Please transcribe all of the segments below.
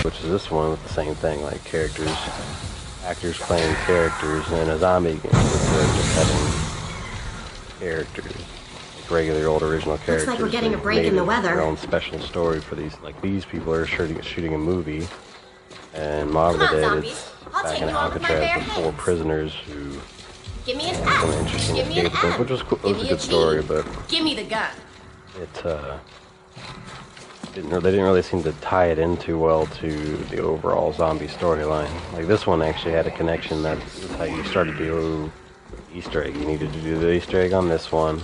Which is this one with the same thing, like characters, actors playing characters in a zombie game instead of just having characters, like regular old original characters. Looks like we're getting a break in the weather. Their own special story for these, like these people are shooting a movie, and Mob of the Dead is back in Alcatraz with 4 prisoners who Give me an some F. interesting Give me an escape, F. which was cool. It Give was a me good G. story, but Give me the gun. they didn't really seem to tie it in too well to the overall zombie storyline. Like this one actually had a connection. That's how you started to do Easter egg. You needed to do the Easter egg on this one,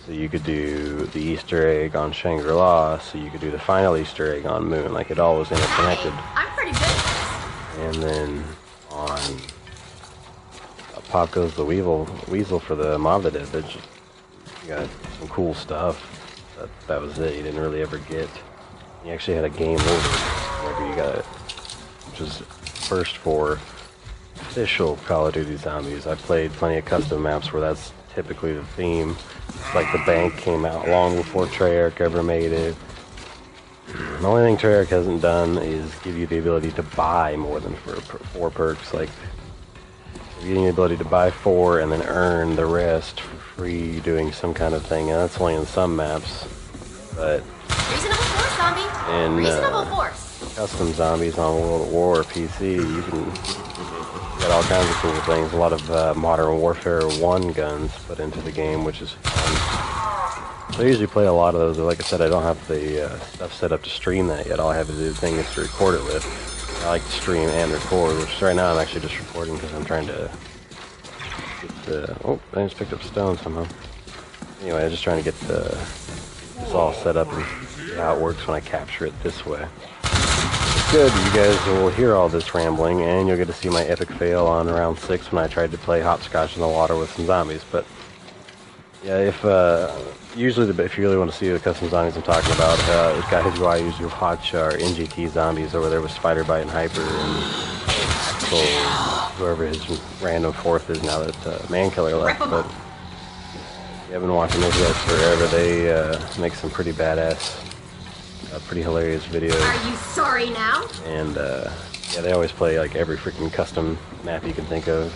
so you could do the Easter egg on Shangri-La, so you could do the final Easter egg on Moon. Like it all was interconnected. Hey, I'm pretty good. And then on Pop Goes the Weasel for the Mob of the Dead, you got some cool stuff. That was it. You didn't really ever get. You actually had a game over whenever you got it, which was first for official Call of Duty Zombies. I played plenty of custom maps where that's typically the theme. It's like the bank came out long before Treyarch ever made it. The only thing Treyarch hasn't done is give you the ability to buy more than 4 perks. Like getting the ability to buy 4 and then earn the rest for free doing some kind of thing, and that's only in some maps. But Reasonable force, zombie. in Reasonable force. custom zombies on World at War PC, you can get all kinds of cool things. A lot of Modern Warfare 1 guns put into the game, which is fun. So I usually play a lot of those, but like I said, I don't have the stuff set up to stream that yet. All I have to do the thing is to record it with. I like to stream and record, which right now I'm actually just recording because I'm trying to get the... Oh, I just picked up stone somehow. Anyway, I'm just trying to get this all set up and see how it works when I capture it this way. It's good, you guys will hear all this rambling, and you'll get to see my epic fail on round 6 when I tried to play hopscotch in the water with some zombies. But yeah, if you really want to see the custom zombies I'm talking about, the guys who I usually watch are NGT zombies over there with Spider-Bite and Hyper and Axel, whoever his random 4th is now that Mankiller left. But if you have been watching those guys forever, they make some pretty badass, pretty hilarious videos. Are you sorry now? And yeah, they always play like every freaking custom map you can think of,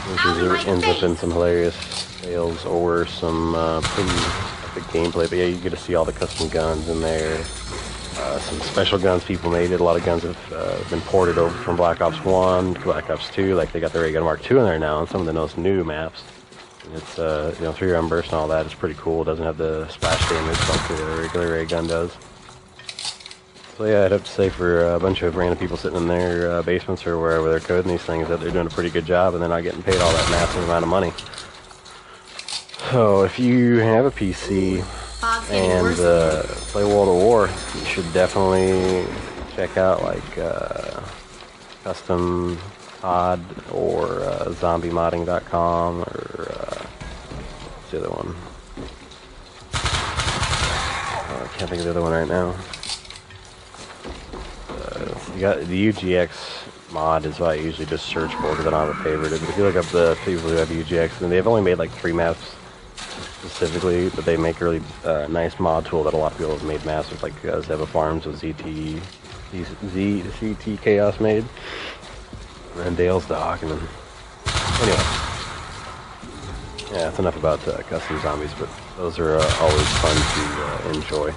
which ends up in some hilarious fails or some pretty epic gameplay. But yeah, you get to see all the custom guns in there. Some special guns people made. A lot of guns have been ported over from Black Ops 1 to Black Ops 2. Like they got the Ray Gun Mark II in there now on some of the most new maps. And it's 3-round burst and all that. It's pretty cool. It doesn't have the splash damage like the regular ray gun does. So yeah, I'd have to say for a bunch of random people sitting in their basements or wherever they're coding these things that they're doing a pretty good job and they're not getting paid all that massive amount of money. So if you have a PC and play World at War, you should definitely check out like Custom COD or ZombieModding.com or what's the other one? I can't think of the other one right now. You got the UGX mod is what I usually just search for because I don't have a favorite. But if you look up the people who have UGX, and they've only made like 3 maps specifically, but they make a really nice mod tool that a lot of people have made maps with, like Zeba Farms with ZT Chaos made, and Dale's Dock, and then anyway, yeah, that's enough about custom zombies, but those are always fun to enjoy.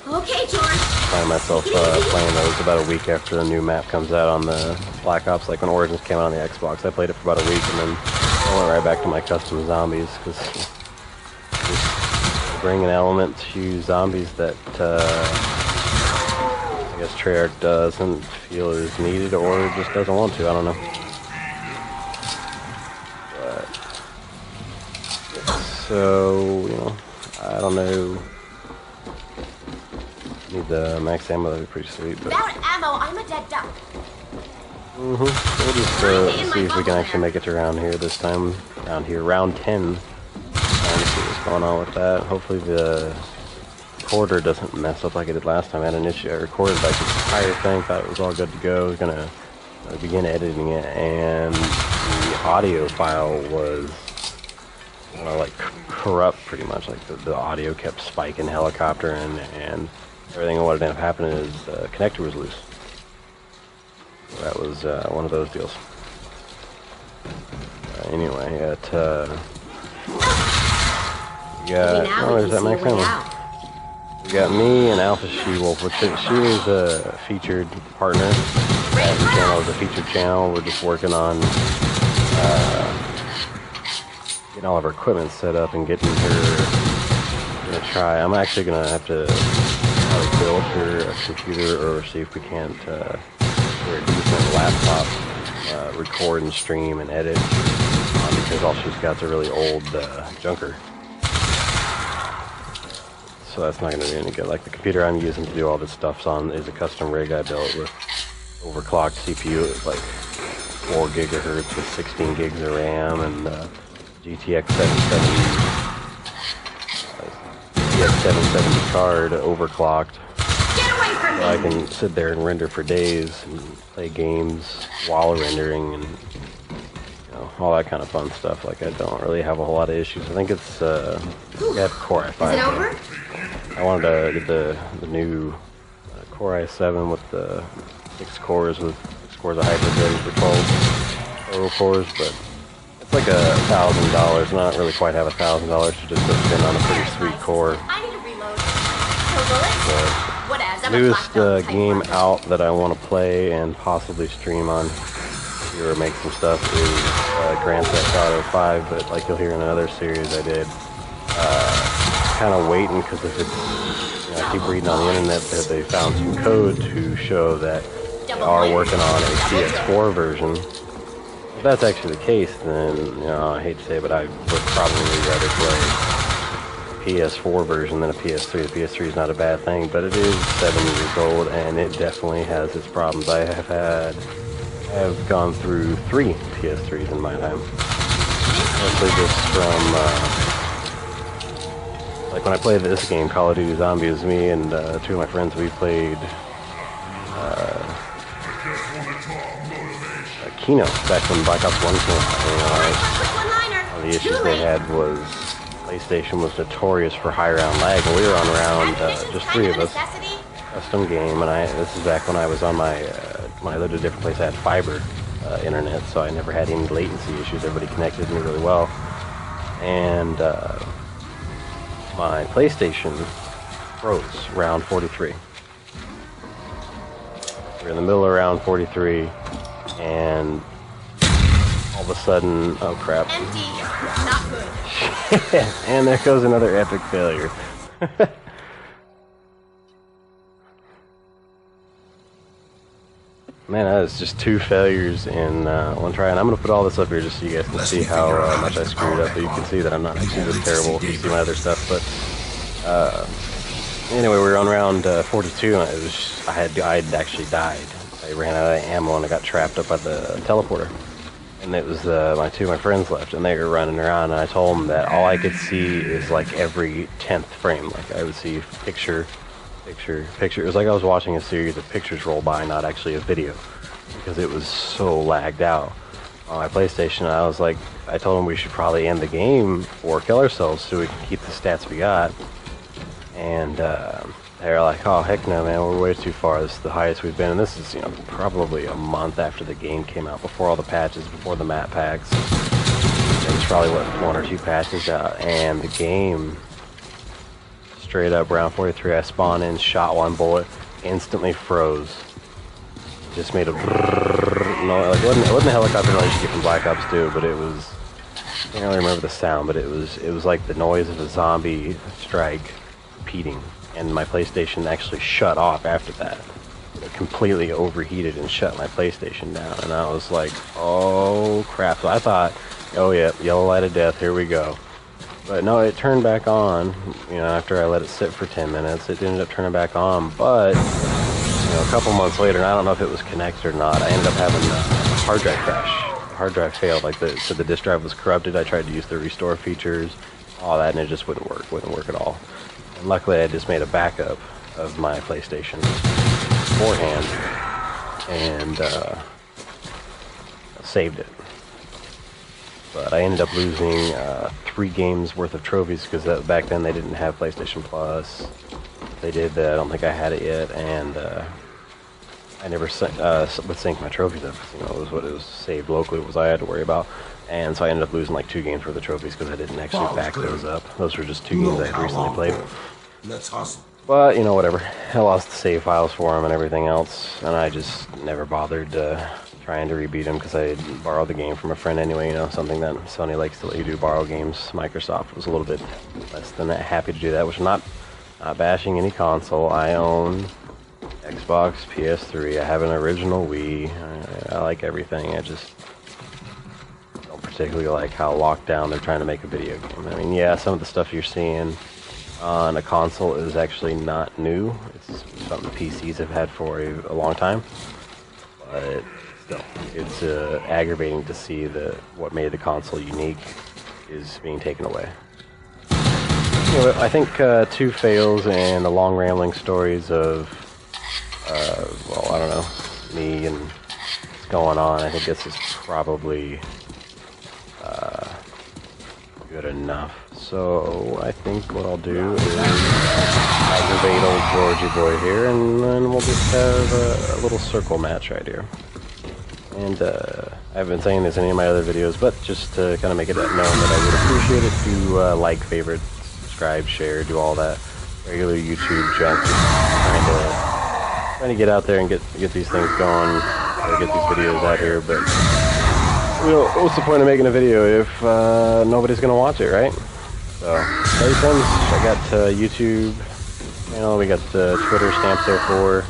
Okay, George. I find myself playing those about a week after a new map comes out on the Black Ops, like when Origins came out on the Xbox. I played it for about a week and then I went right back to my custom zombies because bring an element to zombies that I guess Treyarch doesn't feel is needed or just doesn't want to. I don't know. But so, you know, I don't know. Need the max ammo, that'd be pretty sweet. But without ammo, I'm a dead duck. we'll just see if we can actually make it to round here this time. Round 10. Trying to see what's going on with that. Hopefully the recorder doesn't mess up like it did last time. I had an issue. I recorded like this entire thing, thought it was all good to go. I was gonna begin editing it, and the audio file was like corrupt pretty much. Like the audio kept spiking helicopter and everything. And what ended up happening is the connector was loose. So that was one of those deals. Anyway, there's that max ammo. We got me and Alpha She-Wolf, which she is a featured partner. The channel is a featured channel. We're just working on getting all of our equipment set up and getting her gonna try. I'm actually gonna have to probably build her a computer or see if we can't for a decent laptop record and stream and edit because all she's got is a really old junker. So that's not going to do any good. Like the computer I'm using to do all this stuff on is a custom rig I built with overclocked CPU. It's like 4 gigahertz with 16 gigs of RAM and GTX 770 card overclocked. Get away from me! So I can sit there and render for days and play games while rendering and all that kind of fun stuff. Like I don't really have a whole lot of issues. I think it's got Core i5. Is it over? I wanted to get the new Core i7 with the 6 cores of hybrid ready for 12 total cores, but it's like $1,000. Not really quite have $1,000 to just go spend on a pretty sweet core. I need a reload. Whatevs, I'm a Newest black belt game type out that I want to play and possibly stream on or make some stuff is Grand Theft Auto 5, but like you'll hear in another series I did. Kind of waiting because if it's, I keep reading on the internet that they found some code to show that they are working on a PS4 version. If that's actually the case, then I hate to say it, but I would probably rather play a PS4 version than a PS3. The PS3 is not a bad thing, but it is 7 years old and it definitely has its problems. I have gone through 3 PS3s in my time. Mostly just from like when I played this game, Call of Duty Zombies, me and 2 of my friends, we played Kino back when Black Ops 1 came out. One of the issues they had was PlayStation was notorious for high round lag, and we were on round just 3 of us, custom game, and this is back when I was on my when I lived in a different place. I had fiber internet, so I never had any latency issues. Everybody connected to me really well, and my PlayStation froze round 43. We're in the middle of round 43, and all of a sudden, oh crap. Empty. Not good. And there goes another epic failure. Man, that is just 2 failures in one try, and I'm going to put all this up here just so you guys can see how much I screwed up, but you can see that I'm not actually this terrible if you see my other stuff, but anyway, we were on round 42, and I'd actually died. I ran out of ammo, and I got trapped up by the teleporter, and it was my friends left, and they were running around, and I told them that all I could see is like every 10th frame. Like I would see picture. It was like I was watching a series of pictures roll by, not actually a video, because it was so lagged out on my PlayStation. I told them we should probably end the game or kill ourselves so we can keep the stats we got. And they were like, "Oh heck no, man, we're way too far. This is the highest we've been." And this is probably a month after the game came out, before all the patches, before the map packs. It was probably 1 or 2 patches out, and the game. Straight up, round 43, I spawned in, shot 1 bullet, instantly froze. Just made a brrrr noise. It wasn't a helicopter noise you get from Black Ops 2, but it was, I can't really remember the sound, but it was like the noise of a zombie strike repeating. And my PlayStation actually shut off after that. It completely overheated and shut my PlayStation down. And I was like, oh crap. So I thought, oh yeah, yellow light of death, here we go. But no, it turned back on, after I let it sit for 10 minutes. It ended up turning back on, but, a couple months later, and I don't know if it was connected or not, I ended up having a hard drive crash. The hard drive failed, so the disk drive was corrupted. I tried to use the restore features, all that, and it just wouldn't work at all. And luckily, I just made a backup of my PlayStation beforehand, and saved it. but I ended up losing 3 games worth of trophies because back then they didn't have PlayStation Plus. They did that. I don't think I had it yet, and I never would sync my trophies up. You know, it was what it was saved locally. Was I had to worry about, and so I ended up losing like 2 games worth of trophies because I didn't actually back those up. Those were just 2 games I had recently played. Let's hustle. But you know, whatever. I lost the save files for them and everything else, and I just never bothered trying to rebeat them because I borrowed the game from a friend anyway. You know, something that Sony likes to let you do, borrow games. Microsoft was a little bit less than happy to do that, which I'm not bashing any console. I own Xbox, PS3. I have an original Wii. I like everything. I just don't particularly like how locked down they're trying to make a video game. I mean, yeah, some of the stuff you're seeing on a console is actually not new. It's something PCs have had for a long time. But still, it's aggravating to see that what made the console unique is being taken away. Anyway, I think 2 fails and the long rambling stories of, well, I don't know, me and what's going on. I think this is probably good enough. So I think what I'll do is aggravate old Georgie boy here, and then we'll just have a little circle match right here. And I've been saying this in any of my other videos, but just to kind of make it known that I would appreciate it to like, favorite, subscribe, share, do all that regular YouTube junk. Just trying to get out there and get these things going, or get these videos out here. But you know, what's the point of making a video if nobody's gonna watch it, right? So, hey friends, I got YouTube channel, we got Twitter, Stamps04,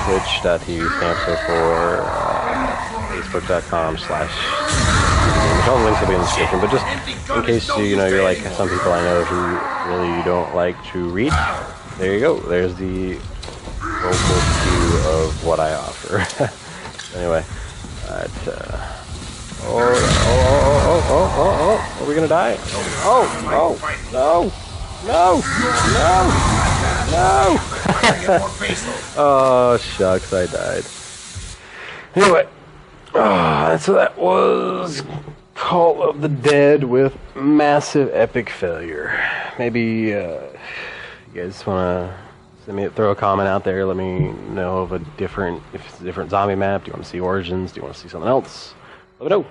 Twitch.tv, Stamps04, Facebook.com/ all the links will be in the description, but just in case you're like some people I know who really don't like to read, there you go. There's the vocal cue of what I offer. Anyway, are we gonna die? No! Oh, shucks, I died. Anyway, so that was Call of the Dead with massive epic failure. Maybe you guys want to throw a comment out there. Let me know of if it's a different zombie map. Do you want to see Origins? Do you want to see something else? Let me know.